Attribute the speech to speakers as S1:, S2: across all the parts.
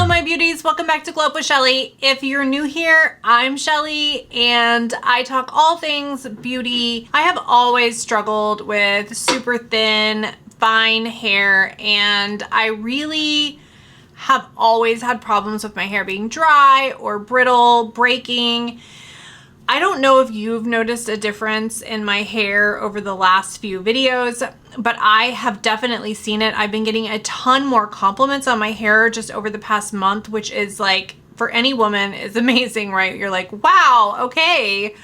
S1: Hello my beauties, welcome back to Glow Up with Shelly. If you're new here, I'm Shelly and I talk all things beauty. I have always struggled with super thin, fine hair, and I really have always had problems with my hair being dry or brittle, breaking. I don't know if you've noticed a difference in my hair over the last few videos, but I have definitely seen it. I've been getting a ton more compliments on my hair just over the past month, which is like, for any woman, is amazing, right? You're like, wow, okay.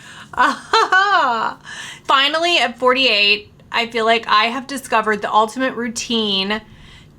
S1: Finally, at 48, I feel like I have discovered the ultimate routine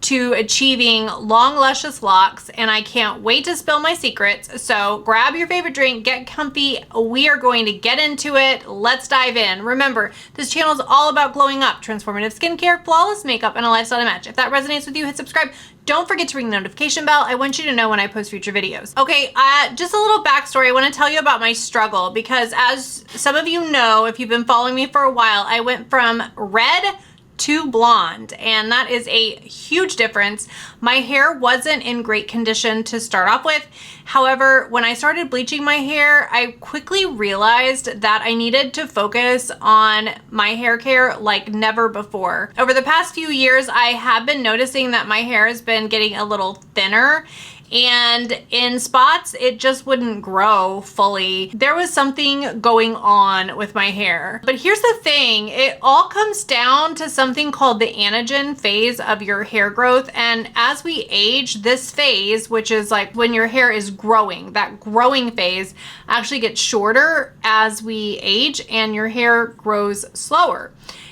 S1: to achieving long, luscious locks, and I can't wait to spill my secrets. So grab your favorite drink, get comfy. We are going to get into it. Let's dive in. Remember, this channel is all about glowing up, transformative skincare, flawless makeup, and a lifestyle to match. If that resonates with you, hit subscribe. Don't forget to ring the notification bell. I want you to know when I post future videos. Okay, just a little backstory. I want to tell you about my struggle because, as some of you know, if you've been following me for a while, I went from red to blonde, and that is a huge difference. My hair wasn't in great condition to start off with. However, when I started bleaching my hair, I quickly realized that I needed to focus on my hair care like never before. Over the past few years, I have been noticing that my hair has been getting a little thinner, and in spots it just wouldn't grow fully. There was something going on with my hair. But here's the thing, it all comes down to something called the anagen phase of your hair growth. And as we age, this phase, which is like when your hair is growing, that growing phase actually gets shorter as we age and your hair grows slower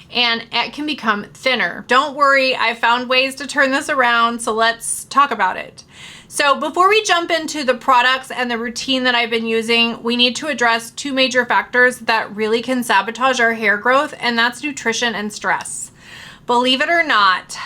S1: and it can become thinner. Don't worry, I found ways to turn this around, so let's talk about it. So before we jump into the products and the routine that I've been using, we need to address two major factors that really can sabotage our hair growth, and that's nutrition and stress. Believe it or not,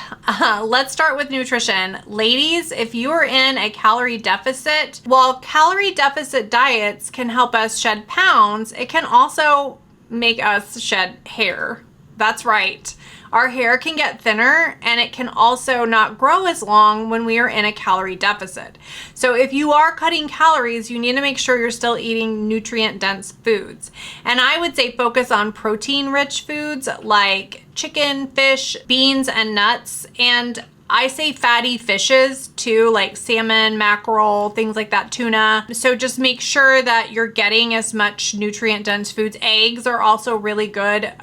S1: let's start with nutrition. Ladies, if you are in a calorie deficit, while calorie deficit diets can help us shed pounds, it can also make us shed hair. That's right. Our hair can get thinner and it can also not grow as long when we are in a calorie deficit. So if you are cutting calories, you need to make sure you're still eating nutrient-dense foods. And I would say focus on protein-rich foods like chicken, fish, beans, and nuts. And I say fatty fishes too, like salmon, mackerel, things like that, tuna. So just make sure that you're getting as much nutrient-dense foods. Eggs are also really good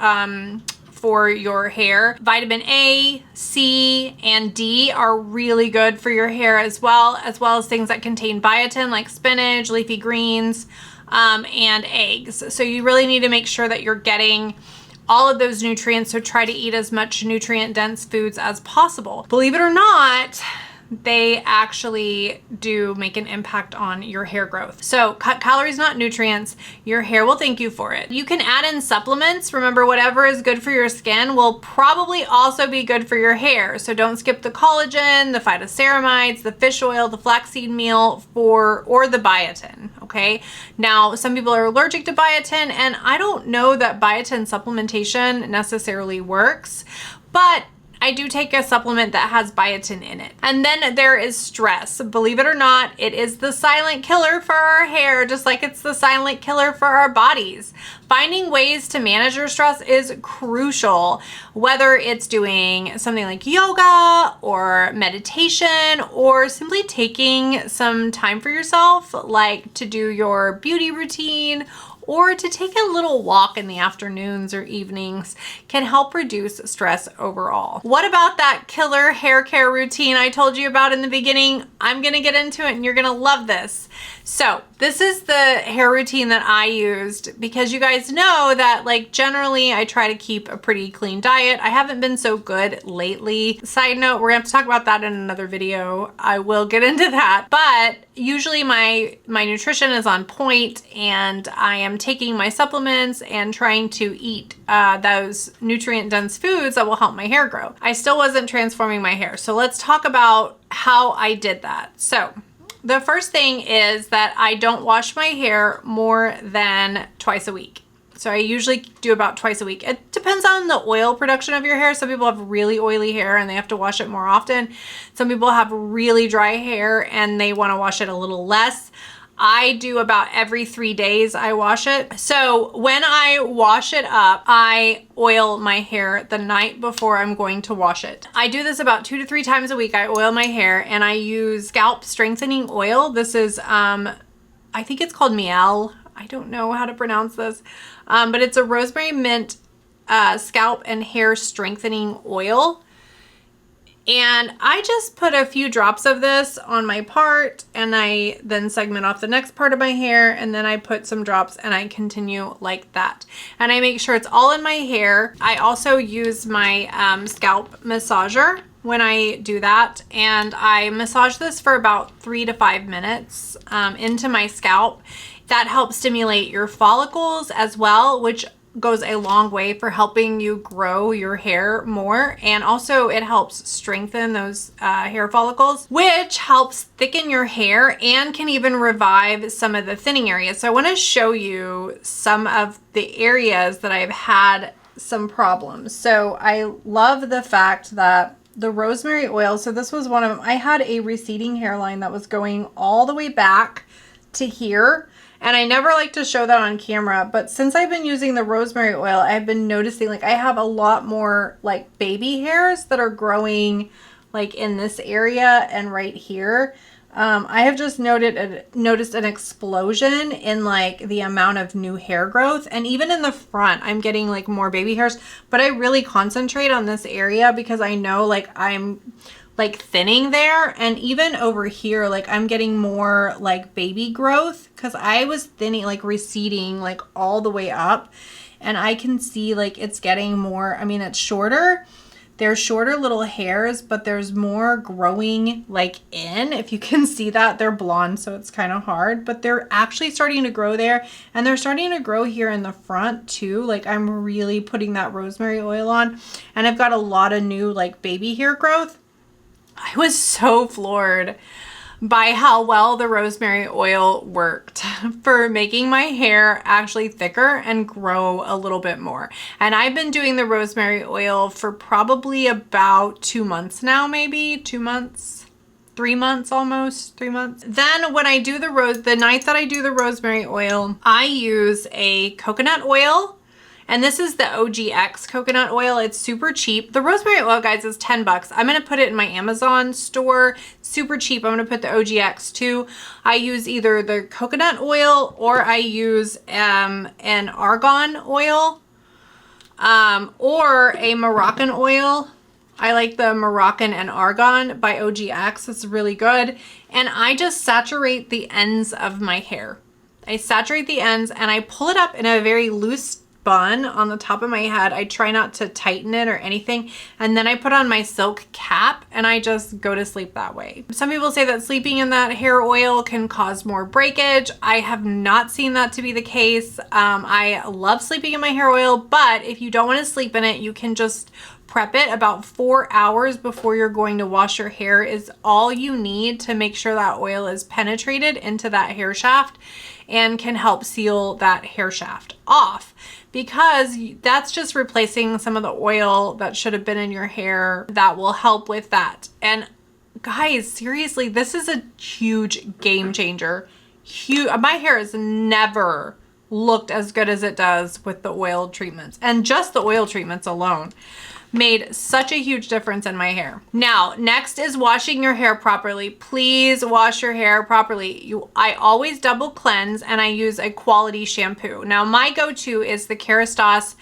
S1: for your hair. Vitamin A, C, and D are really good for your hair as well as things that contain biotin like spinach, leafy greens, and eggs. So you really need to make sure that you're getting all of those nutrients, so try to eat as much nutrient-dense foods as possible. Believe it or not, they actually do make an impact on your hair growth. So cut calories, not nutrients. Your hair will thank you for it. You can add in supplements. Remember, whatever is good for your skin will probably also be good for your hair. So don't skip the collagen, the phytoceramides, the fish oil, the flaxseed meal, or the biotin, okay? Now, some people are allergic to biotin, and I don't know that biotin supplementation necessarily works, but I do take a supplement that has biotin in it. And then there is stress. Believe it or not, it is the silent killer for our hair, just like it's the silent killer for our bodies. Finding ways to manage your stress is crucial, whether it's doing something like yoga or meditation or simply taking some time for yourself, like to do your beauty routine or to take a little walk in the afternoons or evenings can help reduce stress overall. What about that killer hair care routine I told you about in the beginning? I'm gonna get into it and you're gonna love this. So this is the hair routine that I used because you guys know that, like, generally I try to keep a pretty clean diet. I haven't been so good lately. Side note, we're gonna have to talk about that in another video. I will get into that, but usually my nutrition is on point and I am taking my supplements and trying to eat those nutrient-dense foods that will help my hair grow. I still wasn't transforming my hair. So let's talk about how I did that. So the first thing is that I don't wash my hair more than twice a week. So I usually do about twice a week. It depends on the oil production of your hair. Some people have really oily hair and they have to wash it more often. Some people have really dry hair and they want to wash it a little less. I do about every 3 days I wash it. So when I wash it up, I oil my hair the night before I'm going to wash it. I do this about 2 to 3 times a week. I oil my hair and I use scalp strengthening oil. This is, I think it's called Miel. I don't know how to pronounce this, but it's a rosemary mint scalp and hair strengthening oil. And I just put a few drops of this on my part and I then segment off the next part of my hair and then I put some drops and I continue like that. And I make sure it's all in my hair. I also use my scalp massager when I do that, and I massage this for about 3 to 5 minutes into my scalp. That helps stimulate your follicles as well, which goes a long way for helping you grow your hair more, and also it helps strengthen those hair follicles, which helps thicken your hair and can even revive some of the thinning areas. So I want to show you some of the areas that I've had some problems. So I love the fact that the rosemary oil, so this was one of them. I had a receding hairline that was going all the way back to here. And I never like to show that on camera, but since I've been using the rosemary oil, I've been noticing like I have a lot more like baby hairs that are growing like in this area and right here. I have just noticed an explosion in like the amount of new hair growth, and even in the front I'm getting like more baby hairs, but I really concentrate on this area because I know like I'm like thinning there, and even over here like I'm getting more like baby growth because I was thinning, like receding like all the way up, and I can see like it's getting more. I mean, it's shorter. They're shorter little hairs, but there's more growing like in, if you can see that. They're blonde, so it's kind of hard, but they're actually starting to grow there, and they're starting to grow here in the front too. Like I'm really putting that rosemary oil on, and I've got a lot of new like baby hair growth. I was so floored by how well the rosemary oil worked for making my hair actually thicker and grow a little bit more. And I've been doing the rosemary oil for probably about 2 months now, maybe 2 months, 3 months, almost 3 months. Then when I do the night that I do the rosemary oil, I use a coconut oil. And this is the OGX coconut oil. It's super cheap. The rosemary oil, guys, is 10 bucks. I'm gonna put it in my Amazon store. Super cheap. I'm gonna put the OGX too. I use either the coconut oil or I use an argan oil or a Moroccan oil. I like the Moroccan and Argan by OGX. It's really good. And I just saturate the ends of my hair. I saturate the ends and I pull it up in a very loose bun on the top of my head. I try not to tighten it or anything. And then I put on my silk cap and I just go to sleep that way. Some people say that sleeping in that hair oil can cause more breakage. I have not seen that to be the case. I love sleeping in my hair oil, but if you don't want to sleep in it, you can just prep it about 4 hours before you're going to wash your hair is all you need to make sure that oil is penetrated into that hair shaft and can help seal that hair shaft off, because that's just replacing some of the oil that should have been in your hair. That will help with that. And guys, seriously, this is a huge game changer. My hair has never looked as good as it does with the oil treatments, and just the oil treatments alone made such a huge difference in my hair. Now, next is washing your hair properly. Please wash your hair properly. I always double cleanse and I use a quality shampoo. Now, my go-to is the Kerastase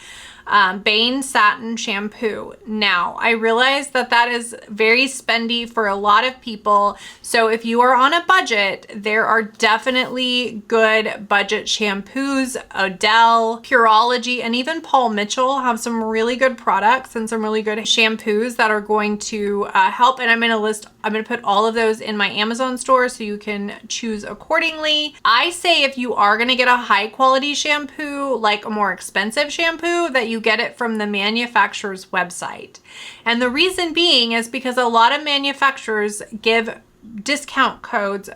S1: Bane Satin Shampoo. Now, I realize that that is very spendy for a lot of people. So if you are on a budget, there are definitely good budget shampoos. Odell, Pureology, and even Paul Mitchell have some really good products and some really good shampoos that are going to help. And I'm going to put all of those in my Amazon store so you can choose accordingly. I say if you are going to get a high quality shampoo, like a more expensive shampoo, that you get it from the manufacturer's website. And the reason being is because a lot of manufacturers give discount codes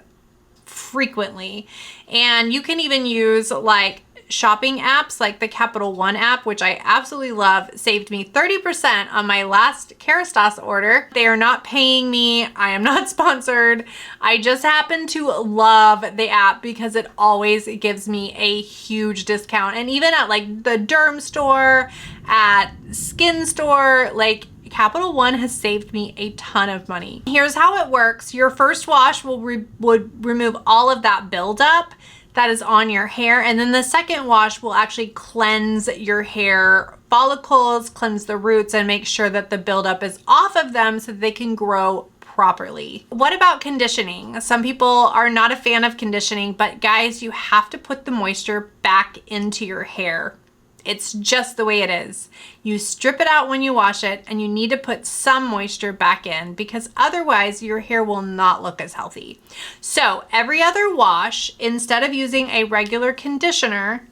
S1: frequently, and you can even use like shopping apps like the Capital One app, which I absolutely love, saved me 30% on my last Kerastase order. They are not paying me. I am not sponsored. I just happen to love the app because it always gives me a huge discount. And even at like the derm store, at skin store, like Capital One has saved me a ton of money. Here's how it works. Your first wash would remove all of that buildup that is on your hair. And then the second wash will actually cleanse your hair follicles, cleanse the roots, and make sure that the buildup is off of them so that they can grow properly. What about conditioning? Some people are not a fan of conditioning, but guys, you have to put the moisture back into your hair. It's just the way it is. You strip it out when you wash it, and you need to put some moisture back in because otherwise your hair will not look as healthy. So every other wash, instead of using a regular conditioner,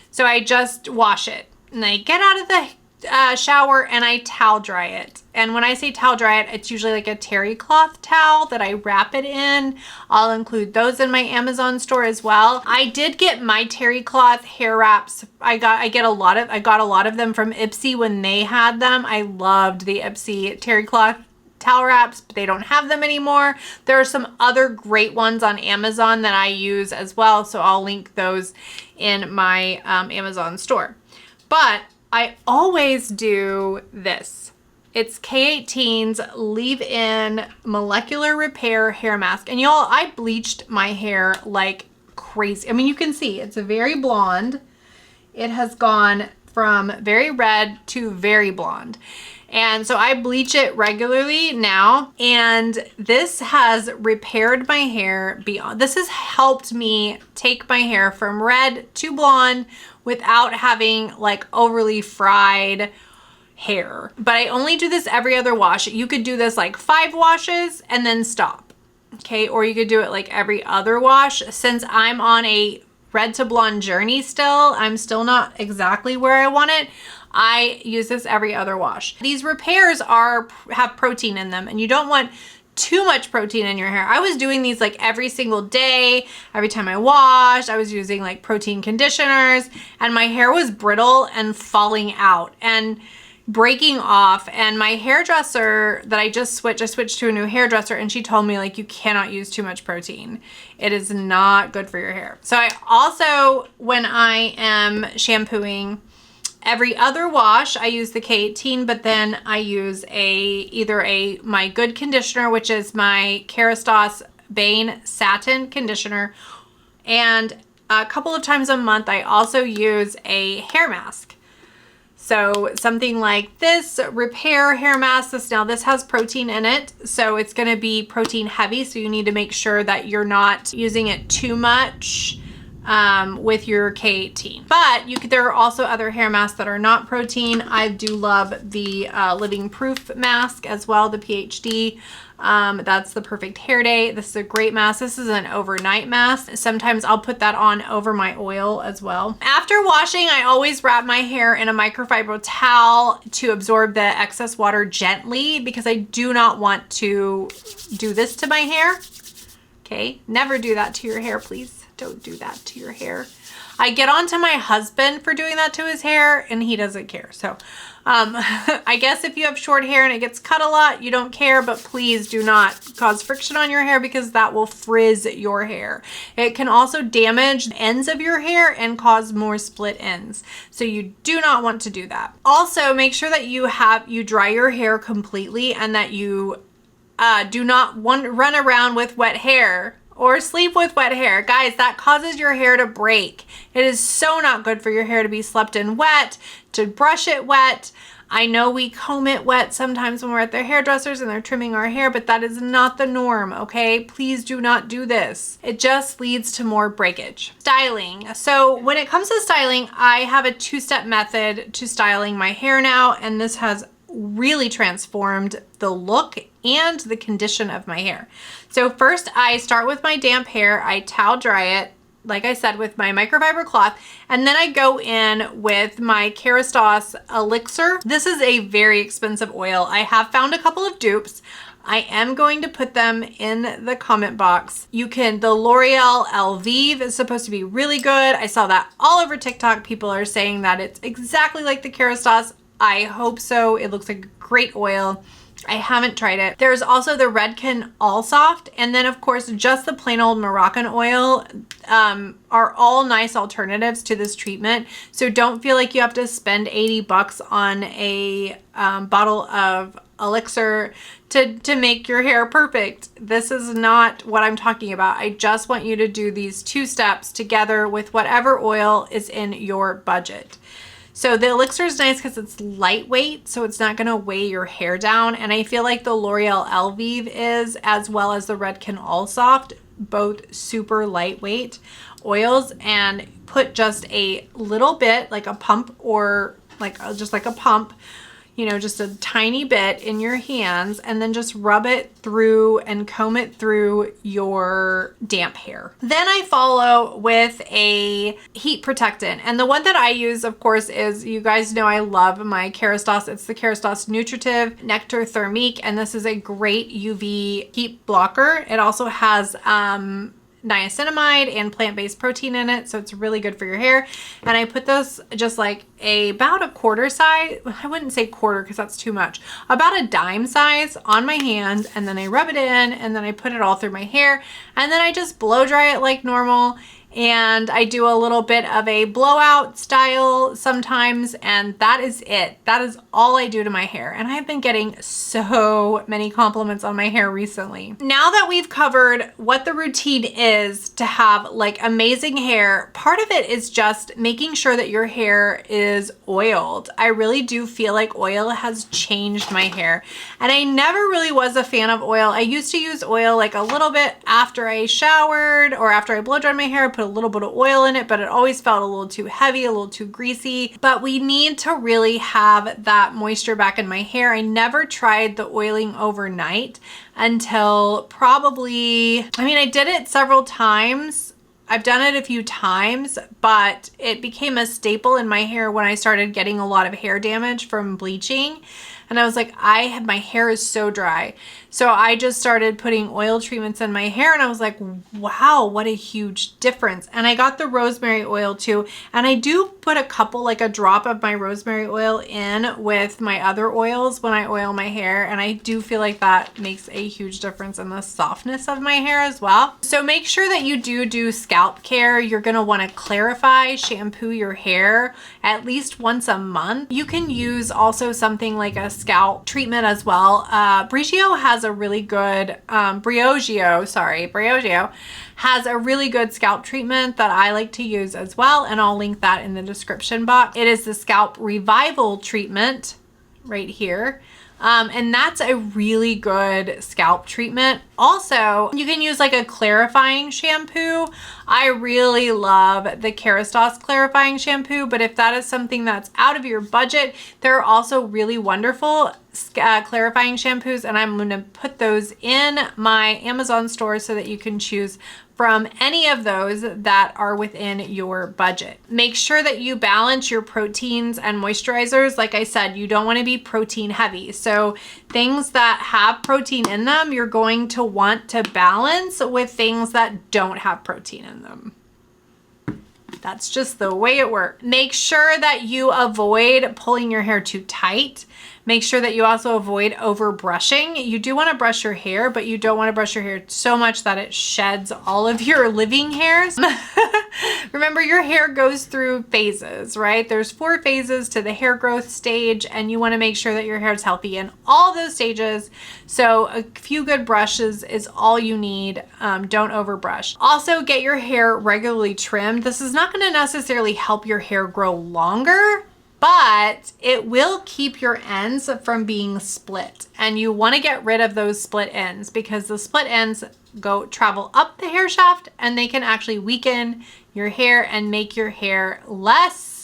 S1: so I just wash it and I get out of the shower and I towel dry it. And when I say towel dry it, it's usually like a terry cloth towel that I wrap it in. I'll include those in my Amazon store as well. I did get my terry cloth hair wraps. I got a lot of them from Ipsy when they had them. I loved the Ipsy terry cloth towel wraps, but they don't have them anymore. There are some other great ones on Amazon that I use as well, so I'll link those in my Amazon store. But I always do this. It's K18's Leave-In Molecular Repair Hair Mask. And y'all, I bleached my hair like crazy. I mean, you can see it's a very blonde. It has gone from very red to very blonde. And so I bleach it regularly now, and this has repaired my hair beyond. This has helped me take my hair from red to blonde without having like overly fried hair. But I only do this every other wash. You could do this like 5 washes and then stop. Okay, or you could do it like every other wash. Since I'm on a red to blonde journey still, I'm still not exactly where I want it. I use this every other wash. These repairs have protein in them, and you don't want too much protein in your hair. I was doing these like every single day. Every time I washed, I was using like protein conditioners, and my hair was brittle and falling out and breaking off. And my hairdresser that I switched to a new hairdresser, and she told me like, you cannot use too much protein. It is not good for your hair. So I also, when I am shampooing, every other wash, I use the K18, but then I use either my good conditioner, which is my Kerastase Bane Satin Conditioner, and a couple of times a month, I also use a hair mask. So something like this Repair hair mask, this has protein in it, so it's going to be protein heavy, so you need to make sure that you're not using it too much with your K18. But there are also other hair masks that are not protein. I do love the Living Proof mask as well, the PhD. That's the Perfect Hair Day. This is a great mask. This is an overnight mask. Sometimes I'll put that on over my oil as well. After washing, I always wrap my hair in a microfiber towel to absorb the excess water gently because I do not want to do this to my hair. Okay, never do that to your hair, please. Don't do that to your hair. I get on to my husband for doing that to his hair, and he doesn't care. So I guess if you have short hair and it gets cut a lot, you don't care, but please do not cause friction on your hair because that will frizz your hair. It can also damage the ends of your hair and cause more split ends. So you do not want to do that. Also, make sure that you dry your hair completely and that you do not run around with wet hair or sleep with wet hair. Guys, that causes your hair to break. It is so not good for your hair to be slept in wet, to brush it wet. I know we comb it wet sometimes when we're at the hairdressers and they're trimming our hair, but that is not the norm, okay? Please do not do this. It just leads to more breakage. Styling. So when it comes to styling, I have a 2-step method to styling my hair now, and this has really transformed the look and the condition of my hair. So first I start with my damp hair. I towel dry it, like I said, with my microfiber cloth, and then I go in with my Kerastase Elixir. This is a very expensive oil. I have found a couple of dupes. I am going to put them in the comment box. The L'Oreal Elvive is supposed to be really good. I saw that all over TikTok. People are saying that it's exactly like the Kerastase. I hope so. It looks like a great oil. I haven't tried it. There's also the Redken All Soft, and then of course just the plain old Moroccan oil are all nice alternatives to this treatment. So don't feel like you have to spend 80 bucks on a bottle of elixir to make your hair perfect. This is not what I'm talking about. I just want you to do these 2 steps together with whatever oil is in your budget. So the elixir is nice because it's lightweight, so it's not going to weigh your hair down. And I feel like the L'Oreal Elvive is, as well as the Redken All Soft, both super lightweight oils. And put just a little bit, like a pump, or just like a pump, just a tiny bit in your hands, and then just rub it through and comb it through your damp hair. Then I follow with a heat protectant. And the one that I use, of course, is, you guys know I love my Kerastase. It's the Kerastase Nutritive Nectar Thermique, and this is a great UV heat blocker. It also has niacinamide and plant-based protein in it, so it's really good for your hair. And I put this just like about a quarter size, I wouldn't say quarter because that's too much, about a dime size on my hand, and then I rub it in, and then I put it all through my hair, and then I just blow dry it like normal. And I do a little bit of a blowout style sometimes, and that is it. That is all I do to my hair. And I've been getting so many compliments on my hair recently. Now that we've covered what the routine is to have like amazing hair, part of it is just making sure that your hair is oiled. I really do feel like oil has changed my hair. And I never really was a fan of oil. I used to use oil like a little bit after I showered or after I blow dried my hair, put a little bit of oil in it, but it always felt a little too heavy, a little too greasy. But we need to really have that moisture back in my hair. I never tried the oiling overnight until probably, I did it several times. I've done it a few times, but it became a staple in my hair when I started getting a lot of hair damage from bleaching. And I was like, my hair is so dry. So I just started putting oil treatments in my hair, and I was like, wow, what a huge difference. And I got the rosemary oil too. And I do put a drop of my rosemary oil in with my other oils when I oil my hair. And I do feel like that makes a huge difference in the softness of my hair as well. So make sure that you do scalp care. You're gonna wanna clarify, shampoo your hair at least once a month. You can use also something like a scalp treatment as well. Briogeo has a really good, Briogeo has a really good scalp treatment that I like to use as well, and I'll link that in the description box. It is the Scalp Revival treatment right here. And that's a really good scalp treatment. Also, you can use like a clarifying shampoo. I really love the Kerastase clarifying shampoo, but if that is something that's out of your budget, there are also really wonderful clarifying shampoos, and I'm going to put those in my Amazon store so that you can choose from any of those that are within your budget. Make sure that you balance your proteins and moisturizers. Like I said, you don't want to be protein heavy. So things that have protein in them, you're going to want to balance with things that don't have protein in them. That's just the way it works. Make sure that you avoid pulling your hair too tight. Make sure that you also avoid over brushing. You do want to brush your hair, but you don't want to brush your hair so much that it sheds all of your living hairs. Remember, your hair goes through phases, right? There's 4 phases to the hair growth stage, and you want to make sure that your hair is healthy in all those stages. So a few good brushes is all you need. Don't overbrush. Also, get your hair regularly trimmed. This is not going to necessarily help your hair grow longer, but it will keep your ends from being split. And you want to get rid of those split ends, because the split ends travel up the hair shaft, and they can actually weaken your hair and make your hair less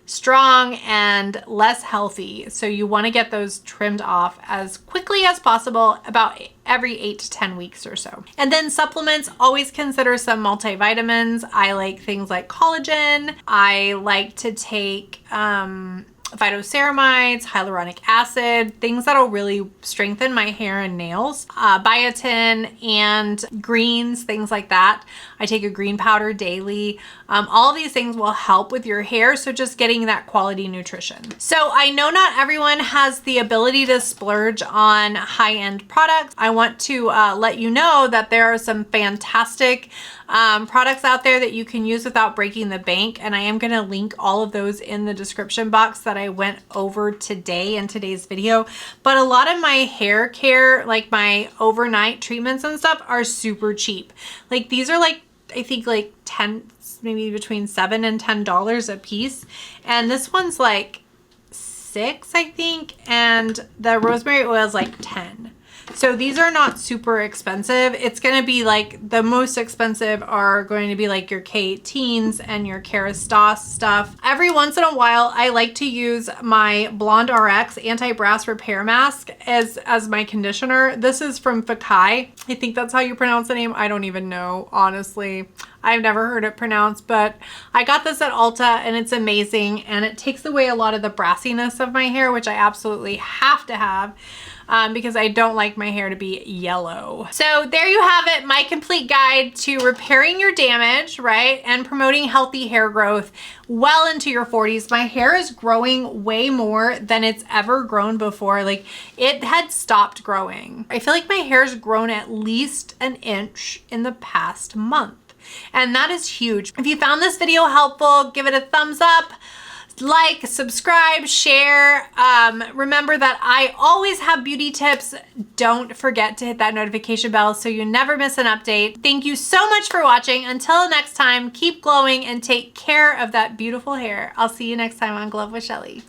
S1: strong and less healthy. So you want to get those trimmed off as quickly as possible, about every 8 to 10 weeks or so. And then supplements, always consider some multivitamins. I like things like collagen. I like to take phytoceramides, hyaluronic acid, things that'll really strengthen my hair and nails, biotin and greens, things like that. I take a green powder daily. All of these things will help with your hair, so just getting that quality nutrition. So I know not everyone has the ability to splurge on high-end products. I want to let you know that there are some fantastic products out there that you can use without breaking the bank, and I am going to link all of those in the description box that I went over today in today's video. But a lot of my hair care, like my overnight treatments and stuff, are super cheap. Like these are like, I think like 10, maybe between $7 and $10 a piece, and this one's like $6, I think, and the rosemary oil is like $10. So these are not super expensive. It's going to be like, the most expensive are going to be like your K18s and your Kerastase stuff. Every once in a while, I like to use my Blonde RX anti-brass repair mask as my conditioner. This is from Fakai. I think that's how you pronounce the name. I don't even know, honestly. I've never heard it pronounced, but I got this at Ulta and it's amazing, and it takes away a lot of the brassiness of my hair, which I absolutely have to have. Because I don't like my hair to be yellow. So there you have it, my complete guide to repairing your damage, right? And promoting healthy hair growth well into your 40s. My hair is growing way more than it's ever grown before. Like, it had stopped growing. I feel like my hair's grown at least an inch in the past month. And that is huge. If you found this video helpful, give it a thumbs up. Like, subscribe, share. Remember that I always have beauty tips. Don't forget to hit that notification bell so you never miss an update. Thank you so much for watching. Until next time, keep glowing and take care of that beautiful hair. I'll see you next time on Glow with Shelly.